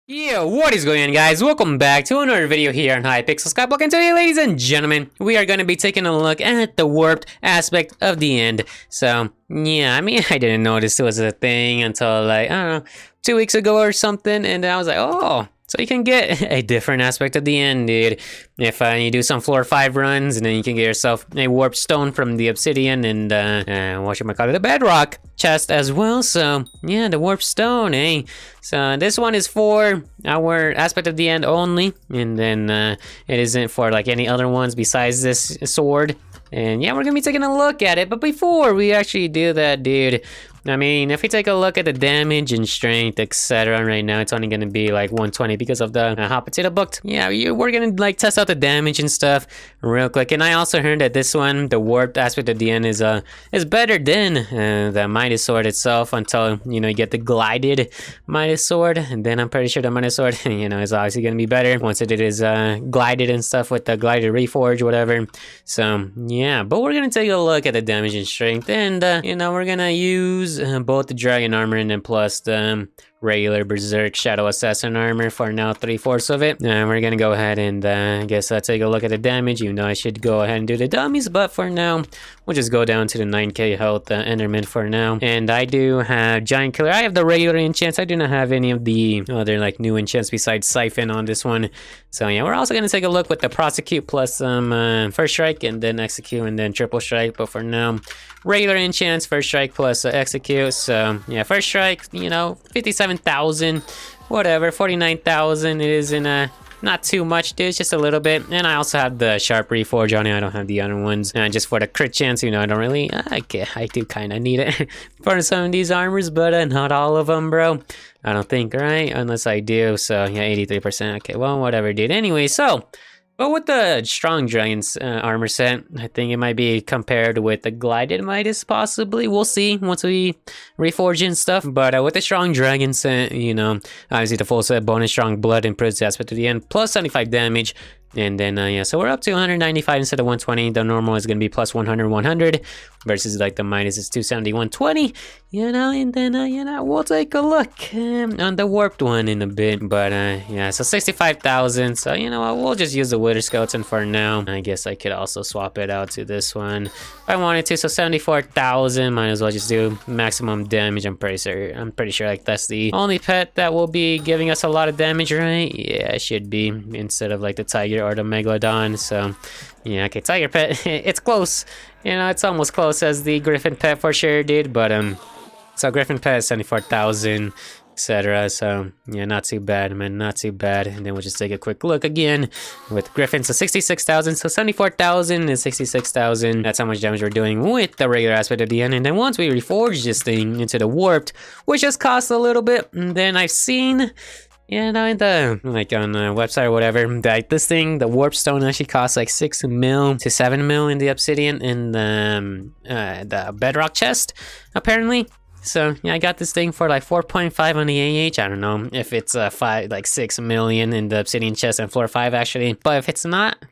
Yo, what is going on, guys? Welcome back to another video here on Hypixel Skyblock, and today, ladies and gentlemen, we are going to be taking a look at the warped aspect of the end. So, yeah, I mean, I didn't notice it was a thing until, like, I don't know, 2 weeks ago or something, and I was like, oh, so you can get a different aspect of the end, dude. If you do some floor 5 runs, and then you can get yourself a warped stone from the obsidian, and what should I call it, the bedrock chest as well. So yeah, the warped stone, eh? So this one is for our aspect of the end only, and then it isn't for like any other ones besides this sword. And yeah, we're gonna be taking a look at it. But before we actually do that, dude, I mean, if we take a look at the damage and strength, etc., right now it's only gonna be like 120 because of the hot potato booked. Yeah, we're gonna like test out the damage and stuff real quick. And I also heard that this one, the warped aspect at the end, is better than the Midas sword itself until you get the glided Midas sword, and then I'm pretty sure the Midas sword, is obviously gonna be better once it is glided and stuff with the glided reforge, whatever. So yeah, but we're gonna take a look at the damage and strength, and we're gonna use both the dragon armor and then plus the regular berserk shadow assassin armor for now 3/4 of it. We're gonna go ahead and I guess take a look at the damage, even though I should go ahead and do the dummies, but for now we'll just go down to the 9k health enderman for now. And I do have giant killer. I have the regular enchants. I do not have any of the other like new enchants besides siphon on this one. So yeah, we're also gonna take a look with the prosecute plus some first strike and then execute and then triple strike. But for now, regular enchants, first strike plus execute. So yeah, first strike, 57,000, whatever, 49,000. It is in not too much, dude, just a little bit. And I also have the sharp reforge on it. I don't have the other ones. Just for the crit chance, I don't really, I do kind of need it for some of these armors, but not all of them, bro. I don't think, right? Unless I do. So yeah, 83%. Okay, well, whatever, dude. Anyway, so but with the strong dragon's armor set, I think it might be compared with the glided Midas, possibly. We'll see once we reforge and stuff. But with the strong dragon set, obviously the full set bonus strong blood improves the aspect to the end, plus 75 damage. And then, yeah, so we're up to 195 instead of 120. The normal is going to be plus 100, 100. Versus, like, the Midas is 270, 120. And then, we'll take a look on the warped one in a bit. But, yeah, so 65,000. So, we'll just use the Wither Skeleton for now. I guess I could also swap it out to this one if I wanted to. So, 74,000. Might as well just do maximum damage. I'm pretty sure, like, that's the only pet that will be giving us a lot of damage, right? Yeah, it should be. Instead of, like, the tiger or the megalodon. So yeah, okay, tiger pet, it's close, it's almost close as the griffin pet for sure, dude. But so griffin pet is 74,000, etc. So yeah, not too bad, man, not too bad. And then we'll just take a quick look again with griffin. So 66,000, so 74,000 and 66,000. That's how much damage we're doing with the regular aspect at the end. And then once we reforge this thing into the warped, which just costs a little bit, and then I've seen in the like on the website or whatever, that this thing, the warp stone, actually costs like 6 mil to 7 mil in the obsidian in the bedrock chest, apparently. So yeah, I got this thing for like 4.5 on the AH. I don't know if it's 6 million in the obsidian chest and floor 5 actually, but if it's not,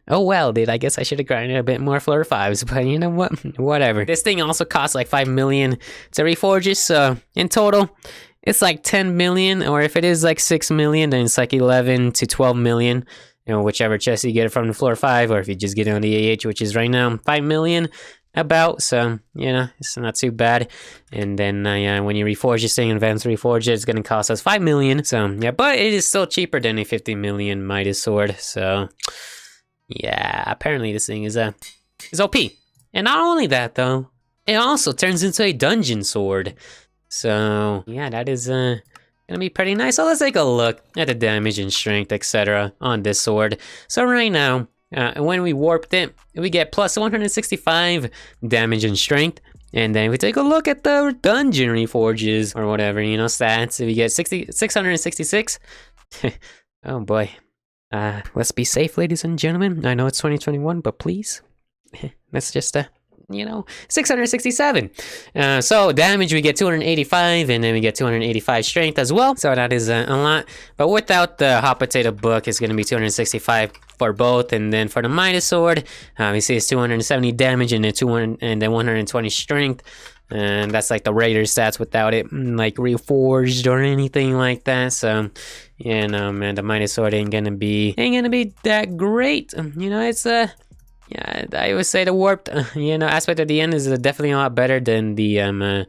oh well, dude, I guess I should have grinded a bit more floor 5s, but you know what, whatever. This thing also costs like 5 million to reforge it, so in total it's like 10 million, or if it is like 6 million, then it's like 11 to 12 million, whichever chest you get it from the floor 5, or if you just get it on the AH, which is right now 5 million about. So it's not too bad. And then yeah, when you reforge this thing, advanced reforge it, it's gonna cost us 5 million. So yeah, but it is still cheaper than a 50 million Midas sword. So yeah, apparently this thing is OP. And not only that though, it also turns into a dungeon sword. So yeah, that is gonna be pretty nice. So let's take a look at the damage and strength, etc. on this sword. So right now, when we warped it, we get plus 165 damage and strength. And then we take a look at the dungeon reforges or whatever, stats. We get 666. Oh boy. Let's be safe, ladies and gentlemen. I know it's 2021, but please, let's just 667. So damage we get 285, and then we get 285 strength as well. So that is a lot. But without the hot potato book, it's gonna be 265 for both. And then for the Midas sword, we see it's 270 damage and then 120 strength. And that's like the regular stats without it like reforged or anything like that. So yeah, no man, the Midas sword ain't gonna be that great. You know, it's yeah, I would say the warped you know, aspect at the end is definitely a lot better than the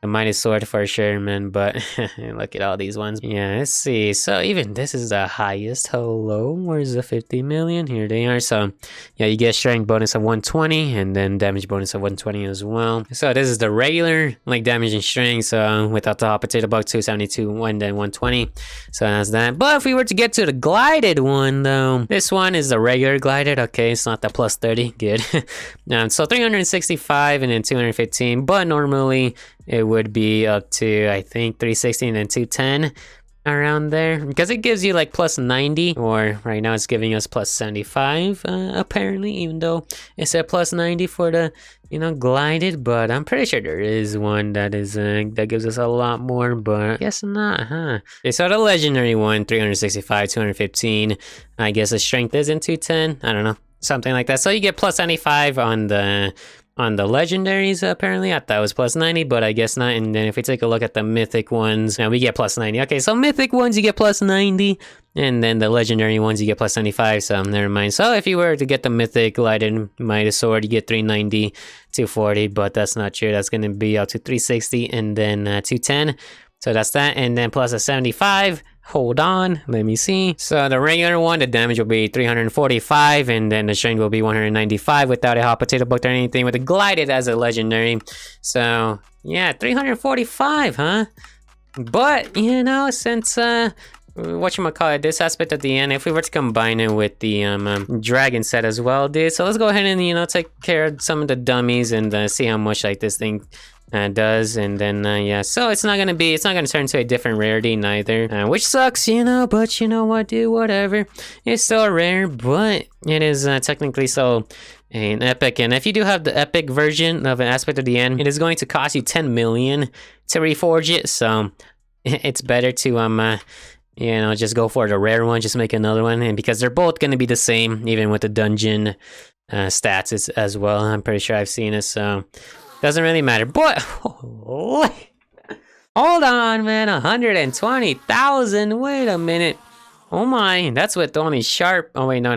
Midas sword for sure, man. But look at all these ones. Yeah, let's see. So even this is the highest. Hello, where's the 50 million? Here they are. So yeah, you get strength bonus of 120 and then damage bonus of 120 as well. So this is the regular like damage and strength. So without the hot potato bug, 272 and then 120. So that's that. But if we were to get to the glided one though, this one is the regular glided. Okay, it's not the plus 30. Good. So 365 and then 215. But normally it would be up to, I think, 360 and then 210 around there, because it gives you like plus 90, or right now it's giving us plus 75 apparently, even though it's a plus 90 for the, you know, glided. But I'm pretty sure there is one that is that gives us a lot more, but I guess not, huh? Okay, so the legendary one, 365, 215, I guess the strength is in 210, I don't know, something like that. So you get plus 75 on the legendaries. Apparently I thought it was plus 90, but I guess not. And then if we take a look at the mythic ones, now we get plus 90. Okay, so mythic ones you get plus 90, and then the legendary ones you get plus 75, so never mind. So if you were to get the mythic lighted Midas sword, you get 390, 240, but that's not true. That's going to be up to 360 and then 210. So that's that, and then plus a 75. Hold on, let me see. So the regular one, the damage will be 345, and then the strength will be 195 without a hot potato book or anything, with the glided as a legendary. So yeah, 345, huh? But you know, since whatchamacallit, this aspect at the end, if we were to combine it with the dragon set as well, dude. So let's go ahead and, you know, take care of some of the dummies and see how much like this thing does. And then yeah, so it's not gonna turn to a different rarity neither, which sucks, you know, but you know what, dude, whatever. It's still rare, but it is technically so an epic. And if you do have the epic version of an aspect of the end, it is going to cost you 10 million to reforge it. So it's better to you know, just go for the rare one, just make another one. And because they're both going to be the same, even with the dungeon stats as well, I'm pretty sure I've seen it, so doesn't really matter. But hold on, man, 120,000. Wait a minute. Oh my, that's with only sharp. Oh wait, no,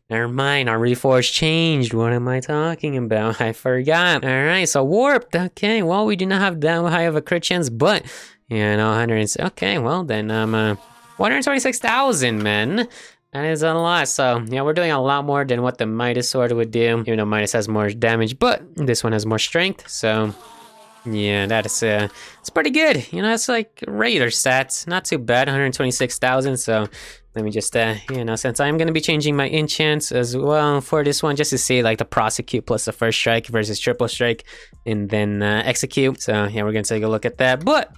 never mind. Our reforge changed. What am I talking about? I forgot. All right, so warped. Okay, well, we do not have that high of a crit chance, but yeah, no, 100. Okay, well then 126,000, man. That is a lot. So yeah, we're doing a lot more than what the Midas sword would do, even though Midas has more damage, but this one has more strength. So yeah, that is it's pretty good. You know, it's like regular stats, not too bad. 126,000. So let me just you know, since I'm gonna be changing my enchants as well for this one, just to see like the prosecute plus the first strike versus triple strike, and then execute. So yeah, we're gonna take a look at that. But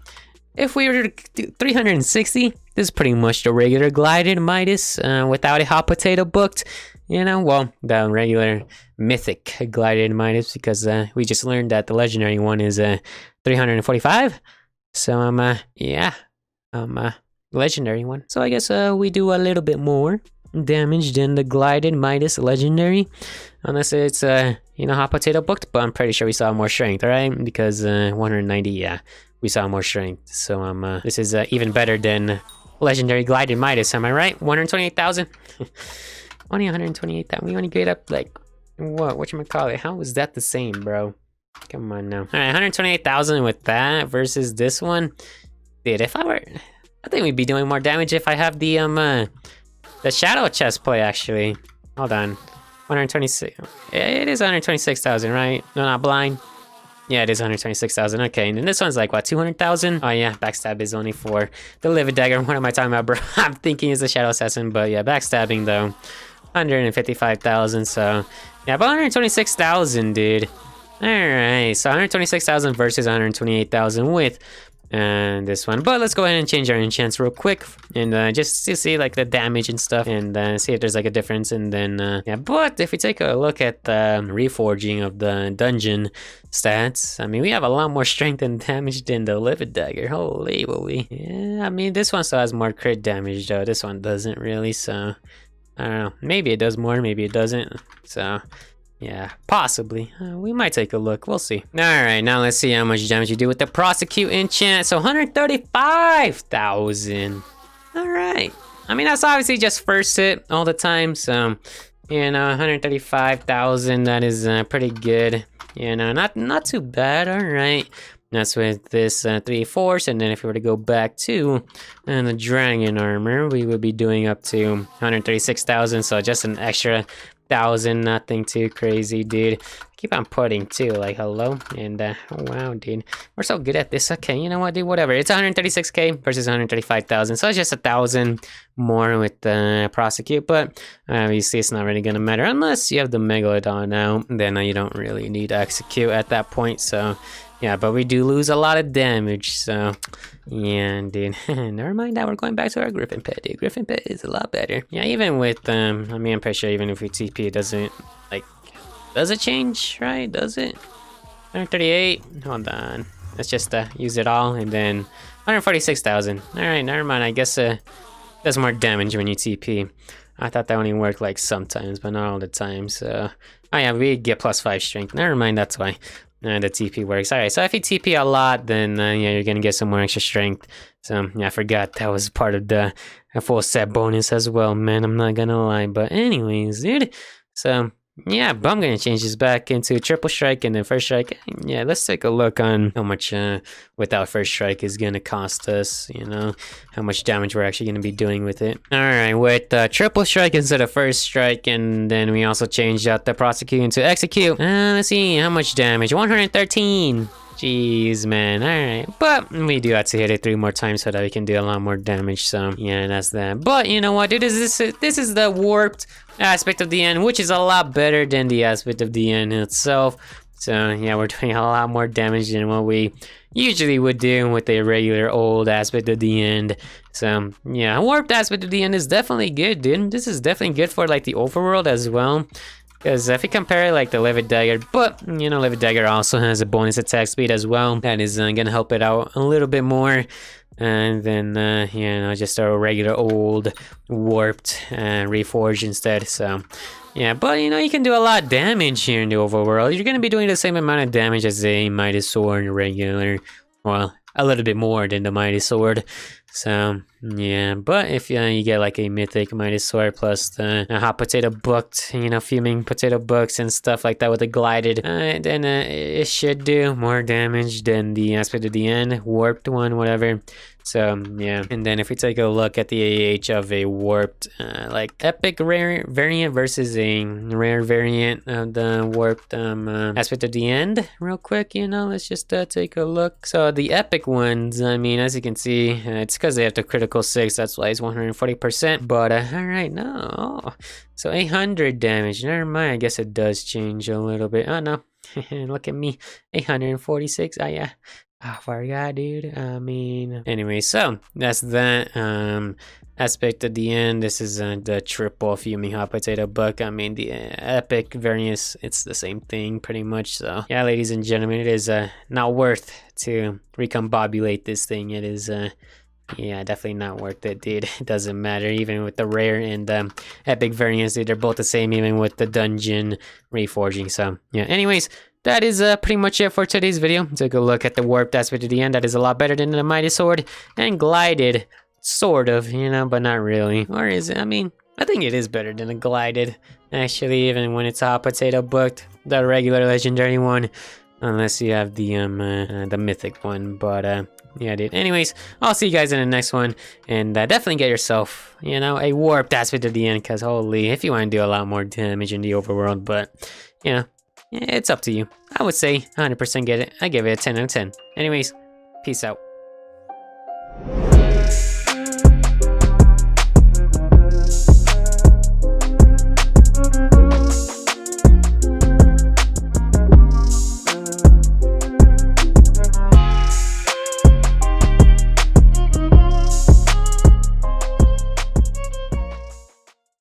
if we were to do 360, this is pretty much the regular glided Midas without a hot potato booked. You know, well, the regular mythic glided Midas, because we just learned that the legendary one is 345. So yeah, legendary one. So I guess we do a little bit more damage than the glided Midas legendary, unless it's you know, hot potato booked. But I'm pretty sure we saw more strength, right? Because 190, yeah, we saw more strength. So this is even better than legendary glided Midas, am I right? 128,000. Only 128,000. We only get up like whatchamacallit? How is that the same, bro? Come on now. All right, 128,000 with that versus this one. Dude, if I think we'd be doing more damage if I have the shadow chest play, actually. Hold on. 126. It is 126,000, right? No, not blind. Yeah, it is 126,000. Okay, and then this one's like what, 200,000? Oh yeah, backstab is only for the livid dagger. What am I talking about, bro? I'm thinking it's a shadow assassin, but yeah, backstabbing though, 155,000. So yeah, but 126,000, dude. All right, so 126,000 versus 128,000 with this one. But let's go ahead and change our enchants real quick, and just to see like the damage and stuff, and see if there's like a difference. And then yeah, but if we take a look at the reforging of the dungeon stats, I mean, we have a lot more strength and damage than the livid dagger. Holy moly. Yeah, I mean, this one still has more crit damage though. This one doesn't really, so I don't know, maybe it does more, maybe it doesn't. So Yeah, possibly. We might take a look. We'll see. All right, now let's see how much damage you do with the prosecute enchant. So 135,000. All right. I mean, that's obviously just first hit all the time. So, 135,000. That is pretty good. Not too bad. All right. That's with this 3 force, and then if we were to go back to the dragon armor, we would be doing up to 136,000. So just an extra 1,000, nothing too crazy, dude. Keep on putting too, like hello, and wow, dude, we're so good at this. Okay, you know what, dude, whatever. It's 136k versus 135,000, so it's just 1,000 more with the prosecute, but obviously it's not really gonna matter unless you have the megalodon now. Then you don't really need to execute at that point. So yeah, but we do lose a lot of damage, so yeah, dude. Never mind that, we're going back to our Griffin Pet, dude. Griffin Pet is a lot better. Yeah, even with, I mean, I'm pretty sure even if we TP, it doesn't, like, does it change, right? Does it? 138, hold on. Let's just use it all, and then 146,000. All right, never mind, I guess it does more damage when you TP. I thought that only worked, like, sometimes, but not all the time, so. Oh yeah, we get +5 strength. Never mind, that's why. The TP works. Alright, so if you TP a lot, then yeah, you're gonna get some more extra strength. So yeah, I forgot that was part of the full set bonus as well, man. I'm not gonna lie. But anyways, dude. So yeah, but I'm gonna change this back into triple strike and then first strike. Yeah, let's take a look on how much without first strike is gonna cost us, how much damage we're actually gonna be doing with it. Alright, with triple strike instead of first strike, and then we also changed out the prosecute into execute. Let's see how much damage. 113. Jeez, man. Alright, but we do have to hit it 3 more times so that we can do a lot more damage. So yeah, that's that. But you know what, dude, this is the warped aspect of the end, which is a lot better than the aspect of the end itself. So yeah, we're doing a lot more damage than what we usually would do with a regular old aspect of the end. So yeah, warped aspect of the end is definitely good, dude. This is definitely good for like the overworld as well. Because if you compare it like the Livid Dagger, but Livid Dagger also has a bonus attack speed as well. That is gonna help it out a little bit more. And then, just a regular old warped reforged instead. So yeah, but you can do a lot of damage here in the overworld. You're gonna be doing the same amount of damage as a Midas sword regular. Well, a little bit more than the Midas sword. So yeah, but if you get like a mythic Midas sword plus the hot potato booked, fuming potato books and stuff like that with a glided, then it should do more damage than the aspect of the end, warped one, whatever. So yeah, and then if we take a look at the AH of a warped like epic rare variant versus a rare variant of the warped aspect of the end, real quick, let's just take a look. So the epic ones, I mean, as you can see, it's because they have the critical 6, that's why it's 140%. But all right, no, so 800 damage. Never mind, I guess it does change a little bit. Oh no, look at me, 846. Oh yeah, I forgot, dude. I mean, anyway, so that's that aspect at the end. This is the triple fuming hot potato book. I mean, the epic variance, it's the same thing pretty much. So yeah, ladies and gentlemen, it is not worth to recombobulate this thing. It is yeah, definitely not worth it, dude. It doesn't matter, even with the rare and epic variants, dude, they're both the same, even with the dungeon reforging. So yeah, anyways, that is pretty much it for today's video. Take a look at the warped aspect at the end. That is a lot better than the Midas sword and glided, sort of, but not really. Or is it? I mean, I think it is better than a glided, actually, even when it's hot potato booked, the regular legendary one, unless you have the mythic one. But yeah, dude. Anyways, I'll see you guys in the next one, and definitely get yourself, a warped aspect at the end, because holy, if you want to do a lot more damage in the overworld. But it's up to you. I would say 100% get it. I give it a 10 out of 10. Anyways, peace out.